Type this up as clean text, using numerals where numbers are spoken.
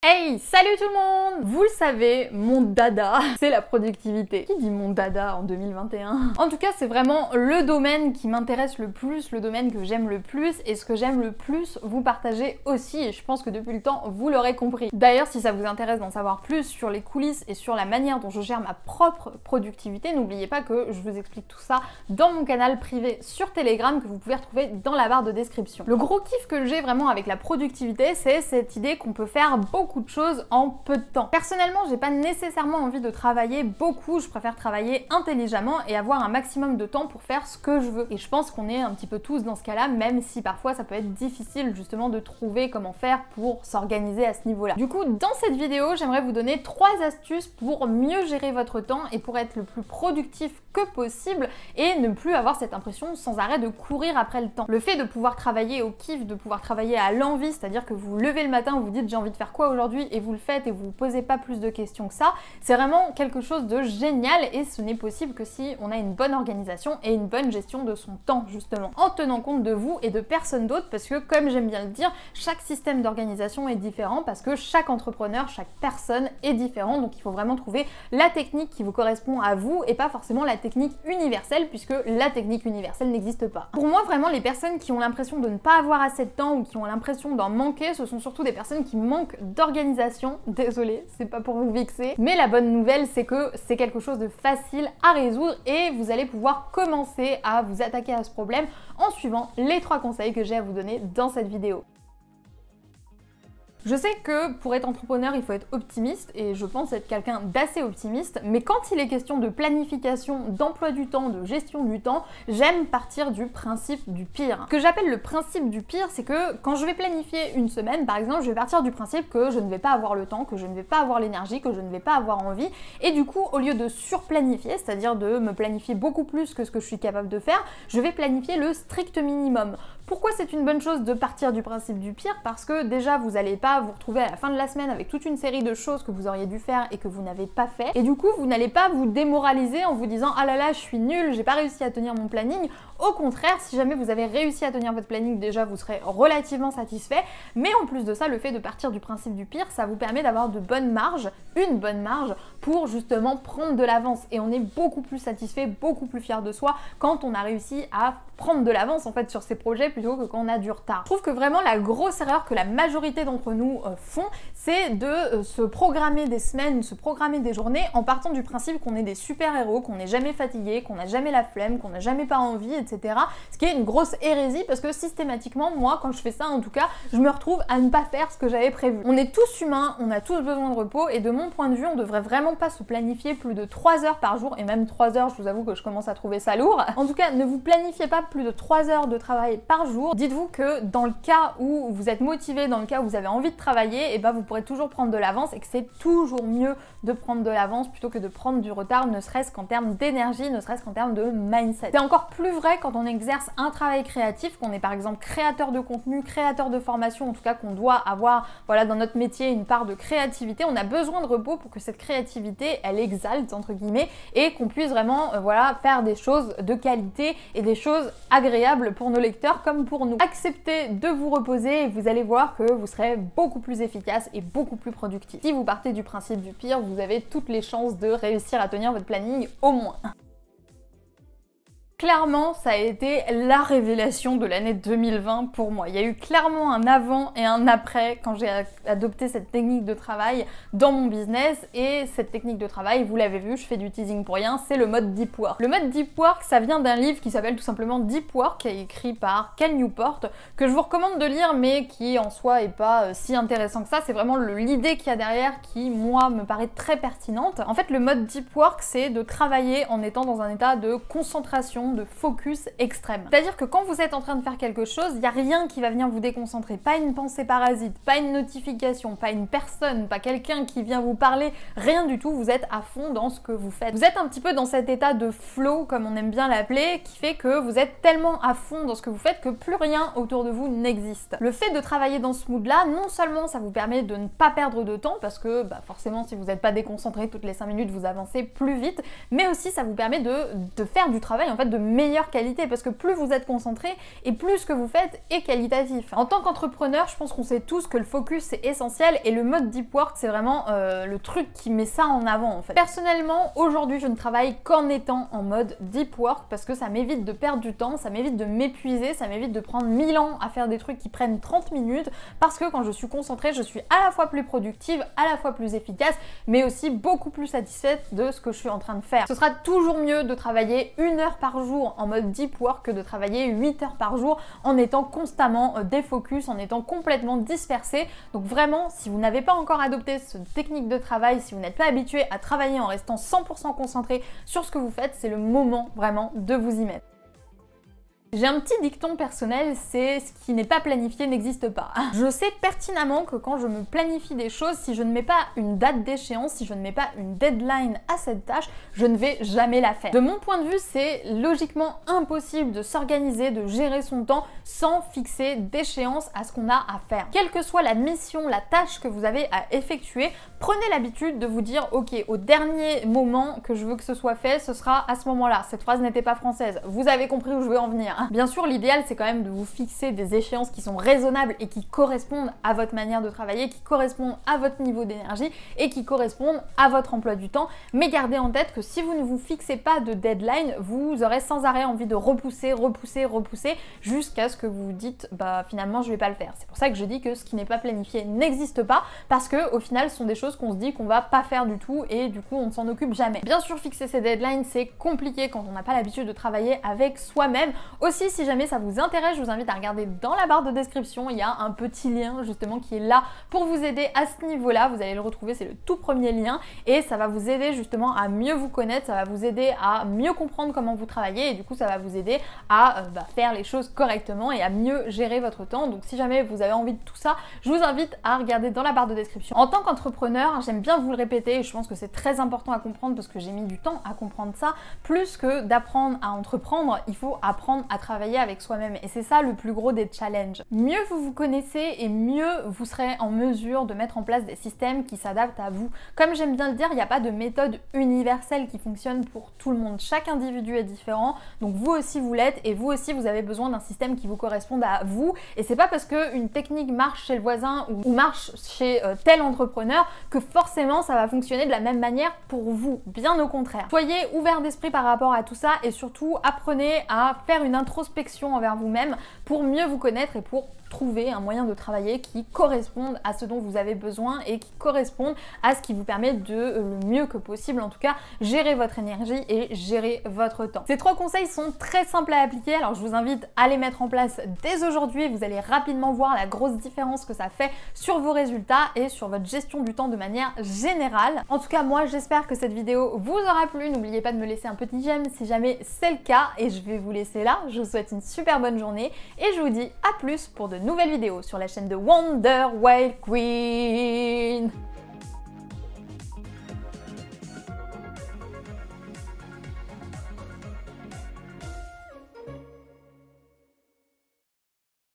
Hey, salut tout le monde! Vous le savez, mon dada, c'est la productivité. Qui dit mon dada en 2021? En tout cas, c'est vraiment le domaine qui m'intéresse le plus, le domaine que j'aime le plus, et ce que j'aime le plus, vous partagez aussi, et je pense que depuis le temps, vous l'aurez compris. D'ailleurs, si ça vous intéresse d'en savoir plus sur les coulisses et sur la manière dont je gère ma propre productivité, n'oubliez pas que je vous explique tout ça dans mon canal privé sur Telegram que vous pouvez retrouver dans la barre de description. Le gros kiff que j'ai vraiment avec la productivité, c'est cette idée qu'on peut faire beaucoup de choses en peu de temps. Personnellement, j'ai pas nécessairement envie de travailler beaucoup, je préfère travailler intelligemment et avoir un maximum de temps pour faire ce que je veux. Et je pense qu'on est un petit peu tous dans ce cas-là, même si parfois ça peut être difficile justement de trouver comment faire pour s'organiser à ce niveau-là. Du coup, dans cette vidéo, j'aimerais vous donner 3 astuces pour mieux gérer votre temps et pour être le plus productif que possible et ne plus avoir cette impression sans arrêt de courir après le temps. Le fait de pouvoir travailler au kiff, de pouvoir travailler à l'envie, c'est-à-dire que vous levez le matin, vous dites j'ai envie de faire quoi aujourd'hui et vous le faites et vous vous posez pas plus de questions que ça, c'est vraiment quelque chose de génial et ce n'est possible que si on a une bonne organisation et une bonne gestion de son temps justement, en tenant compte de vous et de personne d'autre parce que comme j'aime bien le dire, chaque système d'organisation est différent parce que chaque entrepreneur, chaque personne est différent, donc il faut vraiment trouver la technique qui vous correspond à vous et pas forcément la technique universelle puisque la technique universelle n'existe pas. Pour moi vraiment les personnes qui ont l'impression de ne pas avoir assez de temps ou qui ont l'impression d'en manquer, ce sont surtout des personnes qui manquent d'organisation. Désolée, c'est pas pour vous vexer, mais la bonne nouvelle c'est que c'est quelque chose de facile à résoudre et vous allez pouvoir commencer à vous attaquer à ce problème en suivant les 3 conseils que j'ai à vous donner dans cette vidéo. Je sais que pour être entrepreneur, il faut être optimiste et je pense être quelqu'un d'assez optimiste, mais quand il est question de planification, d'emploi du temps, de gestion du temps, j'aime partir du principe du pire. Ce que j'appelle le principe du pire, c'est que quand je vais planifier une semaine, par exemple, je vais partir du principe que je ne vais pas avoir le temps, que je ne vais pas avoir l'énergie, que je ne vais pas avoir envie, et du coup, au lieu de surplanifier, c'est-à-dire de me planifier beaucoup plus que ce que je suis capable de faire, je vais planifier le strict minimum. Pourquoi c'est une bonne chose de partir du principe du pire? Parce que déjà, vous n'allez pas vous retrouver à la fin de la semaine avec toute une série de choses que vous auriez dû faire et que vous n'avez pas fait. Et du coup, vous n'allez pas vous démoraliser en vous disant « Ah là là, je suis nulle, j'ai pas réussi à tenir mon planning ». Au contraire, si jamais vous avez réussi à tenir votre planning, déjà, vous serez relativement satisfait. Mais en plus de ça, le fait de partir du principe du pire, ça vous permet d'avoir de bonnes marges, une bonne marge, pour justement prendre de l'avance. Et on est beaucoup plus satisfait, beaucoup plus fier de soi quand on a réussi à prendre de l'avance en fait sur ces projets plutôt que quand on a du retard. Je trouve que vraiment la grosse erreur que la majorité d'entre nous font, c'est de se programmer des semaines, se programmer des journées en partant du principe qu'on est des super-héros, qu'on n'est jamais fatigué, qu'on n'a jamais la flemme, qu'on n'a jamais pas envie, etc. Ce qui est une grosse hérésie parce que systématiquement, moi, quand je fais ça en tout cas, je me retrouve à ne pas faire ce que j'avais prévu. On est tous humains, on a tous besoin de repos et de mon point de vue, on devrait vraiment pas se planifier plus de 3 heures par jour et même 3 heures, je vous avoue que je commence à trouver ça lourd. En tout cas, ne vous planifiez pas plus de 3 heures de travail par jour. Dites-vous que dans le cas où vous êtes motivé, dans le cas où vous avez envie de travailler, et ben vous pourrez toujours prendre de l'avance et que c'est toujours mieux de prendre de l'avance plutôt que de prendre du retard, ne serait-ce qu'en termes d'énergie, ne serait-ce qu'en termes de mindset. C'est encore plus vrai quand on exerce un travail créatif, qu'on est par exemple créateur de contenu, créateur de formation, en tout cas qu'on doit avoir voilà, dans notre métier une part de créativité. On a besoin de repos pour que cette créativité, elle exalte entre guillemets et qu'on puisse vraiment voilà, faire des choses de qualité et des choses agréables pour nos lecteurs comme pour nous. Acceptez de vous reposer et vous allez voir que vous serez beaucoup plus efficace et beaucoup plus productif. Si vous partez du principe du pire, vous avez toutes les chances de réussir à tenir votre planning au moins. Clairement, ça a été la révélation de l'année 2020 pour moi. Il y a eu clairement un avant et un après quand j'ai adopté cette technique de travail dans mon business. Et cette technique de travail, vous l'avez vu, je fais du teasing pour rien, c'est le mode Deep Work. Le mode Deep Work, ça vient d'un livre qui s'appelle tout simplement Deep Work, qui est écrit par Cal Newport, que je vous recommande de lire, mais qui en soi est pas si intéressant que ça. C'est vraiment l'idée qu'il y a derrière qui, moi, me paraît très pertinente. En fait, le mode Deep Work, c'est de travailler en étant dans un état de concentration, de focus extrême. C'est-à-dire que quand vous êtes en train de faire quelque chose, il n'y a rien qui va venir vous déconcentrer. Pas une pensée parasite, pas une notification, pas une personne, pas quelqu'un qui vient vous parler, rien du tout. Vous êtes à fond dans ce que vous faites. Vous êtes un petit peu dans cet état de flow, comme on aime bien l'appeler, qui fait que vous êtes tellement à fond dans ce que vous faites que plus rien autour de vous n'existe. Le fait de travailler dans ce mood-là, non seulement ça vous permet de ne pas perdre de temps, parce que forcément si vous n'êtes pas déconcentré toutes les 5 minutes, vous avancez plus vite, mais aussi ça vous permet de faire du travail, en fait, de de meilleure qualité parce que plus vous êtes concentré et plus ce que vous faites est qualitatif. En tant qu'entrepreneur, je pense qu'on sait tous que le focus c'est essentiel et le mode deep work c'est vraiment le truc qui met ça en avant en fait. Personnellement, aujourd'hui je ne travaille qu'en étant en mode deep work parce que ça m'évite de perdre du temps, ça m'évite de m'épuiser, ça m'évite de prendre 1000 ans à faire des trucs qui prennent 30 minutes parce que quand je suis concentrée, je suis à la fois plus productive, à la fois plus efficace, mais aussi beaucoup plus satisfaite de ce que je suis en train de faire. Ce sera toujours mieux de travailler 1 heure par jour en mode deep work que de travailler 8 heures par jour en étant constamment défocus, en étant complètement dispersé. Donc vraiment, si vous n'avez pas encore adopté cette technique de travail, si vous n'êtes pas habitué à travailler en restant 100% concentré sur ce que vous faites, c'est le moment vraiment de vous y mettre. J'ai un petit dicton personnel, c'est ce qui n'est pas planifié n'existe pas. Je sais pertinemment que quand je me planifie des choses, si je ne mets pas une date d'échéance, si je ne mets pas une deadline à cette tâche, je ne vais jamais la faire. De mon point de vue, c'est logiquement impossible de s'organiser, de gérer son temps sans fixer d'échéance à ce qu'on a à faire. Quelle que soit la mission, la tâche que vous avez à effectuer, prenez l'habitude de vous dire ok, au dernier moment que je veux que ce soit fait, ce sera à ce moment-là. Cette phrase n'était pas française, vous avez compris où je veux en venir. Bien sûr, l'idéal c'est quand même de vous fixer des échéances qui sont raisonnables et qui correspondent à votre manière de travailler, qui correspondent à votre niveau d'énergie et qui correspondent à votre emploi du temps. Mais gardez en tête que si vous ne vous fixez pas de deadline, vous aurez sans arrêt envie de repousser jusqu'à ce que vous vous dites bah finalement je vais pas le faire. C'est pour ça que je dis que ce qui n'est pas planifié n'existe pas parce que au final ce sont des choses qu'on se dit qu'on va pas faire du tout et du coup on ne s'en occupe jamais. Bien sûr, fixer ces deadlines c'est compliqué quand on n'a pas l'habitude de travailler avec soi-même. Aussi, si jamais ça vous intéresse, je vous invite à regarder dans la barre de description, il y a un petit lien justement qui est là pour vous aider à ce niveau-là. Vous allez le retrouver, c'est le tout premier lien et ça va vous aider justement à mieux vous connaître, ça va vous aider à mieux comprendre comment vous travaillez et du coup ça va vous aider à faire les choses correctement et à mieux gérer votre temps. Donc si jamais vous avez envie de tout ça, je vous invite à regarder dans la barre de description. En tant qu'entrepreneur, j'aime bien vous le répéter et je pense que c'est très important à comprendre parce que j'ai mis du temps à comprendre ça. Plus que d'apprendre à entreprendre, il faut apprendre à travailler avec soi-même et c'est ça le plus gros des challenges. Mieux vous vous connaissez et mieux vous serez en mesure de mettre en place des systèmes qui s'adaptent à vous. Comme j'aime bien le dire, il n'y a pas de méthode universelle qui fonctionne pour tout le monde. Chaque individu est différent, donc vous aussi vous l'êtes et vous aussi vous avez besoin d'un système qui vous corresponde à vous et c'est pas parce qu'une technique marche chez le voisin ou marche chez tel entrepreneur que forcément ça va fonctionner de la même manière pour vous, bien au contraire. Soyez ouverts d'esprit par rapport à tout ça et surtout apprenez à faire une introspection envers vous-même pour mieux vous connaître et pour trouver un moyen de travailler qui corresponde à ce dont vous avez besoin et qui corresponde à ce qui vous permet de, le mieux que possible en tout cas, gérer votre énergie et gérer votre temps. Ces 3 conseils sont très simples à appliquer, alors je vous invite à les mettre en place dès aujourd'hui. Vous allez rapidement voir la grosse différence que ça fait sur vos résultats et sur votre gestion du temps de manière générale. En tout cas, moi j'espère que cette vidéo vous aura plu. N'oubliez pas de me laisser un petit j'aime si jamais c'est le cas et je vais vous laisser là. Je vous souhaite une super bonne journée et je vous dis à plus pour de nouvelles vidéos sur la chaîne de Wonder Wild Queen.